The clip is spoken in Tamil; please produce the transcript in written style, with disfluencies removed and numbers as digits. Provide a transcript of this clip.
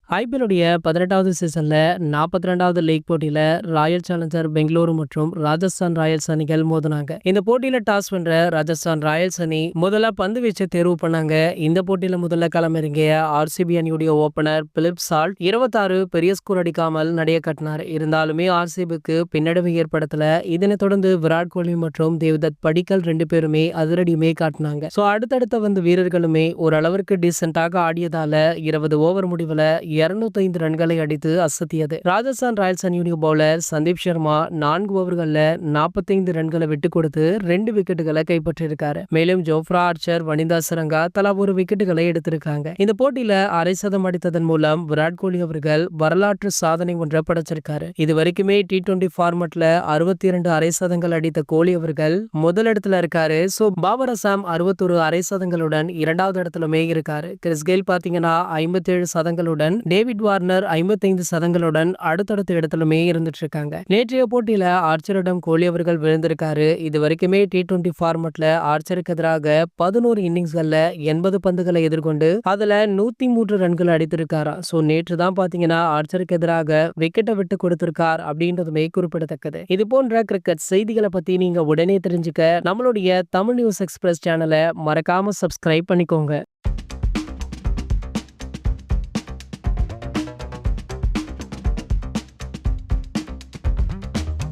ஐபிஎல்லுடைய 18வது சீசன்ல 42வது லீக் போட்டியில ராயல் சேலஞ்சர் பெங்களூரு மற்றும் ராஜஸ்தான் ராயல்ஸ் அணிகள் மோதினாங்க. இந்த போட்டியில டாஸ் வென்ற ராஜஸ்தான் ராயல்ஸ் அணி முதல்ல பந்து வீச்சை தேர்வு பண்ணாங்க. இந்த போட்டியில முதல்ல களமிறங்கிய ஆர்சிபி அணியுடைய ஓபனர் பிலிப் சால்ட் 26 பெரிய ஸ்கோர் அடிக்காமல் நடைய கட்டினார். இருந்தாலுமே ஆர்சிபிக்கு பின்னடைவு ஏற்படுத்தல. இதனைத் தொடர்ந்து விராட் கோலி மற்றும் தேவ்தத் படிக்கல் 2 பேருமே அதிரடியுமே காட்டினாங்க. அடுத்தடுத்த வந்த வீரர்களுமே ஓரளவிற்கு டீசென்டாக ஆடியதால 20 ஓவர் முடிவுல 205 ரன்களை அடித்து அசத்தியது. ராஜஸ்தான் ராயல்ஸ் அணியுடைய பவுலர் சந்தீப் சர்மா 4 ஓவர்கள்ல 45 ரன்களை விட்டு கொடுத்து 2 விக்கெட்டுகளை கைப்பற்றியிருக்காரு. மேலும் ஜோப்ரா ஆர்ச்சர், வனிதா சரங்கா தலா ஒரு விக்கெட்டுகளை எடுத்திருக்காங்க. இந்த போட்டியில அரை சதம் அடித்ததன் மூலம் விராட் கோலி அவர்கள் வரலாற்று சாதனை ஒன்றை படைச்சிருக்காரு. இது வரைக்குமே T20 ஃபார்மட்ல 62 அரை சதங்கள் அடித்த கோலி அவர்கள் முதலிடத்துல இருக்காரு. பாபர் அசாம் 61 அரை சதங்களுடன் 2வது இடத்துலமே இருக்காரு. கிறிஸ் கெயில் பாத்தீங்கன்னா 57 சதங்களுடன், டேவிட் வார்னர் 55 சதங்களுடன் அடுத்தடுத்த இடத்திலுமே இருந்துட்டு இருக்காங்க. நேற்றைய போட்டியில ஆர்ச்சரிடம் கோலி அவர்கள் விழுந்திருக்காரு. இது வரைக்குமே T20 ஃபார்மட்ல ஆர்ச்சருக்கு எதிராக 11 இன்னிங்ஸ்கள்ல 80 பந்துகளை எதிர்கொண்டு அதுல 103 ரன்கள் அடித்திருக்காரா. நேற்று தான் பாத்தீங்கன்னா ஆர்ச்சருக்கு எதிராக விக்கெட்டை விட்டு கொடுத்திருக்கார் அப்படின்றதுமே குறிப்பிடத்தக்கது. இது போன்ற கிரிக்கெட் செய்திகளை பத்தி நீங்க உடனே தெரிஞ்சுக்க நம்மளுடைய தமிழ் நியூஸ் எக்ஸ்பிரஸ் சேனலை மறக்காம சப்ஸ்கிரைப் பண்ணிக்கோங்க.